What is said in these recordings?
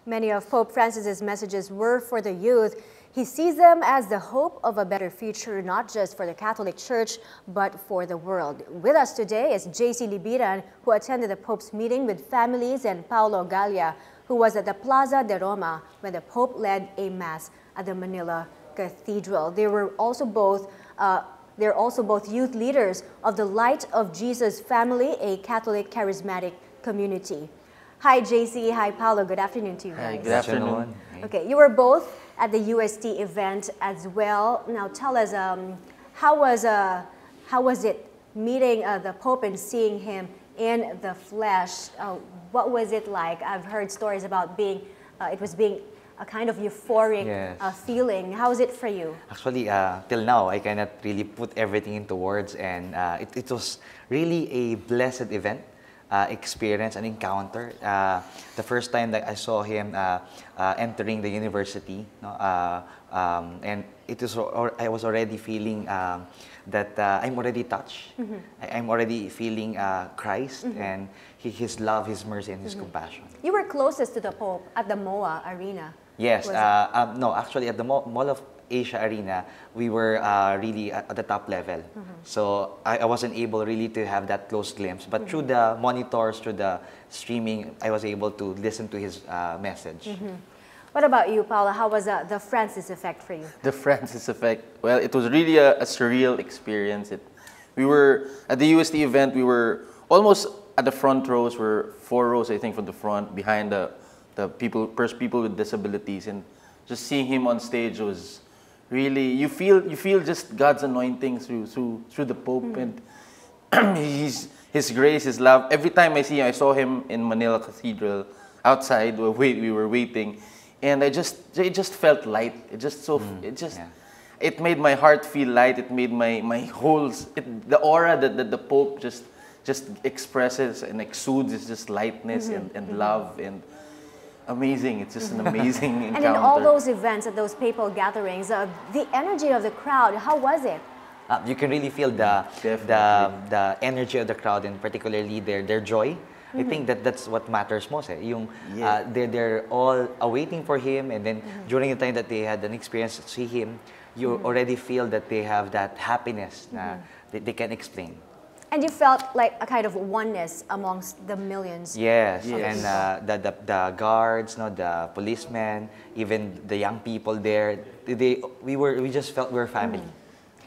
Many of Pope Francis's messages were for the youth. He sees them as the hope of a better future, not just for the Catholic Church, but for the world. With us today is JC Libiran, who attended the Pope's meeting with families, and Paolo Gallia, who was at the Plaza de Roma when the Pope led a Mass at the Manila Cathedral. They're also both youth leaders of the Light of Jesus family, a Catholic charismatic community. Hi, JC. Hi, Paolo. Good afternoon to you guys. Hi, good afternoon. Okay, you were both at the UST event as well. Now, tell us, how was it meeting the Pope and seeing him in the flesh? What was it like? I've heard stories about it was being a kind of euphoric feeling. How was it for you? Actually, till now, I cannot really put everything into words, and it was really a blessed event. Experience, an encounter. The first time that I saw him entering the university, and I was already feeling that I'm already touched. I'm already feeling Christ and His love, His mercy, and His compassion. You were closest to the Pope at the MOA Arena. Yes, no, actually at the Mall of Asia Arena, we were really at the top level. So I wasn't able really to have that close glimpse, but through the monitors, through the streaming, I was able to listen to his message. What about you, Paula? How was the Francis effect for you? The Francis effect, well, it was really a surreal experience. We were at the UST event, we were almost at the front rows. We're 4 rows, I think, from the front, behind the people with disabilities, and just seeing him on stage was really, you feel just God's anointing through the Pope, and his grace, His love. Every time I see him, I saw him in Manila Cathedral outside. We were waiting, and it just felt light. It made my heart feel light. It made my whole the aura that the Pope just expresses and exudes is just lightness and love and. Amazing. It's just an amazing encounter. And in all those events, at those papal gatherings, the energy of the crowd, how was it? You can really feel the energy of the crowd, and particularly their joy. I think that's what matters most. They're all awaiting for him, and then during the time that they had an experience to see him, you already feel that they have that happiness that they can explain. And you felt like a kind of oneness amongst the millions. Yes. And the guards, the policemen, even the young people there, we just felt we were family.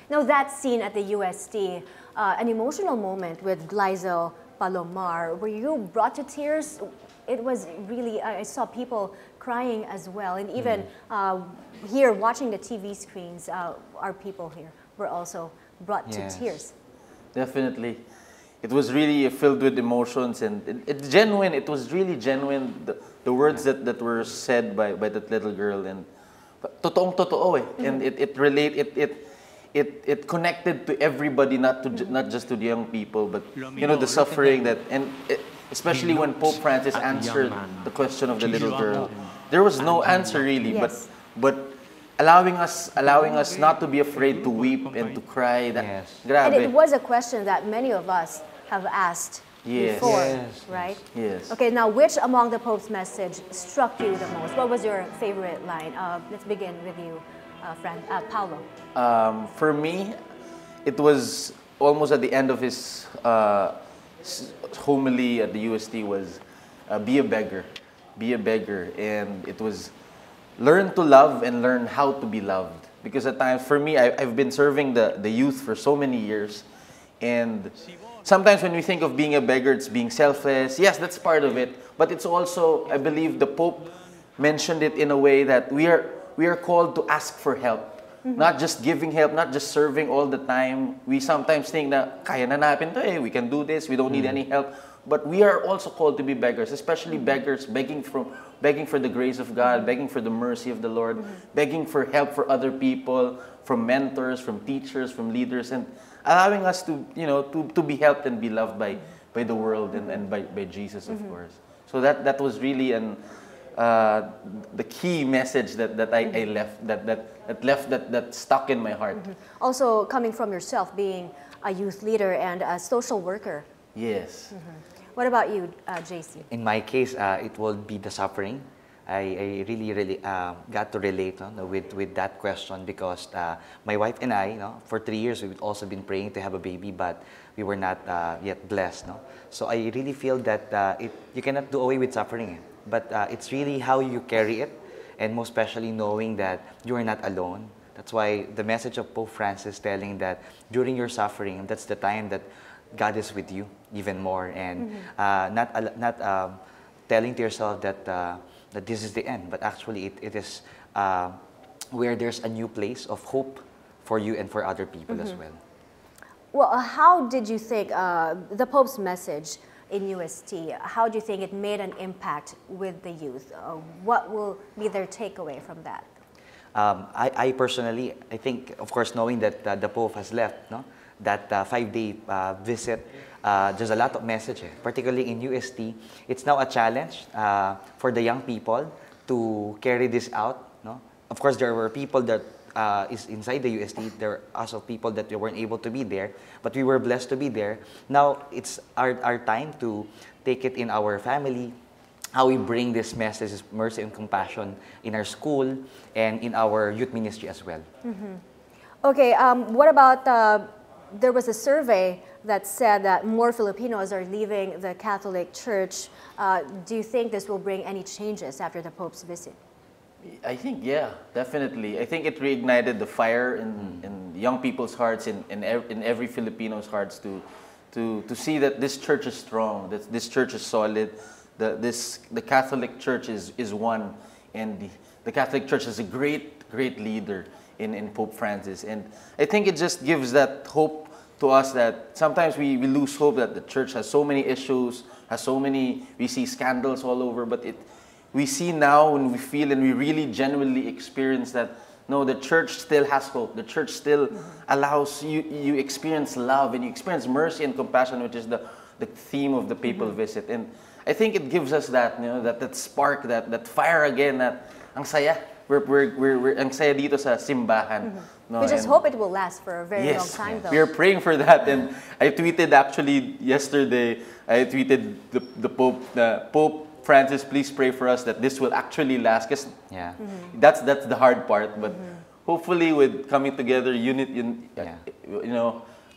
Now that scene at the UST, an emotional moment with Glyzo Palomar, were you brought to tears? It was really, I saw people crying as well, and even here watching the TV screens, our people here were also brought to tears. Definitely. It was really filled with emotions, and it's genuine. It was really genuine, the words that were said by that little girl, and totoong totoo eh. And it connected to everybody, not just to the young people, but the suffering especially when Pope Francis answered the question of the little girl. There was no answer really, but allowing us not to be afraid to weep and to cry. And it was a question that many of us have asked before, right? Yes. Okay, now which among the Pope's message struck you the most? What was your favorite line? Let's begin with you, Paolo. For me, it was almost at the end of his homily at the UST was, be a beggar, and it was, learn to love and learn how to be loved. Because at times, for me, I've been serving the youth for so many years. And sometimes when we think of being a beggar, it's being selfless. Yes, that's part of it. But it's also, I believe the Pope mentioned it in a way that we are called to ask for help. Not just giving help, not just serving all the time. We sometimes think na, kaya na natin to we can do this, we don't need any help. But we are also called to be beggars, especially beggars, begging for the grace of God, begging for the mercy of the Lord, begging for help for other people, from mentors, from teachers, from leaders, and allowing us to be helped and be loved by the world and by Jesus, of course. So that was really the key message that I left, that stuck in my heart. Also coming from yourself, being a youth leader and a social worker. Yes. What about you, JC? In my case, it will be the suffering. I really got to relate with that question because my wife and I, for 3 years, we've also been praying to have a baby, but we were not yet blessed. So I really feel that you cannot do away with suffering, but it's really how you carry it, and most especially knowing that you are not alone. That's why the message of Pope Francis telling that during your suffering, that's the time that God is with you even more, and not telling to yourself that this is the end, but actually it is where there's a new place of hope for you and for other people as well. Well, how did you think the Pope's message in UST, how do you think it made an impact with the youth? What will be their takeaway from that? I personally, I think, of course, knowing that the Pope has left, that 5-day visit, there's a lot of message, particularly in UST. It's now a challenge for the young people to carry this out. Of course, there were people that is inside the UST. There are also people that weren't able to be there, but we were blessed to be there. Now it's our time to take it in our family, how we bring this message, this mercy and compassion in our school and in our youth ministry as well. Okay, what about, there was a survey that said that more Filipinos are leaving the Catholic Church. Do you think this will bring any changes after the Pope's visit? I think, yeah, definitely. I think it reignited the fire in young people's hearts, in every Filipino's hearts to see that this church is strong, that this church is solid, the Catholic Church is one, and the Catholic Church is a great leader in Pope Francis. And I think it just gives that hope to us that sometimes we lose hope that the church has so many issues, we see scandals all over, but we see now and we feel and we really genuinely experience that, no, the church still has hope. The church still allows you experience love and you experience mercy and compassion, which is the theme of the papal visit. And I think it gives us that, that spark, that fire again, that ang saya. We're ang saya dito sa simbahan. We just hope it will last for a very long time, though. We are praying for that. And I tweeted actually yesterday, the Pope Francis, please pray for us that this will actually last. Because that's the hard part. But hopefully, with coming together,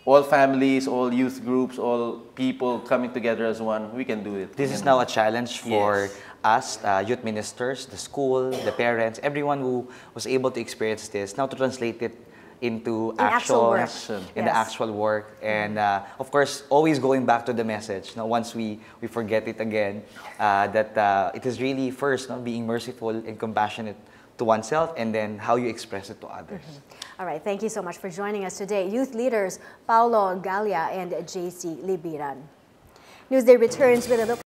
all families, all youth groups, all people coming together as one, we can do it. This is now a challenge for us, youth ministers, the school, the parents, everyone who was able to experience this, now to translate it into actual work. The actual work. And of course, always going back to the message. Now, once we forget it again, that it is really first being merciful and compassionate to oneself, and then how you express it to others. All right, thank you so much for joining us today. Youth leaders Paulo Gallia and JC Libiran. Newsday returns with a look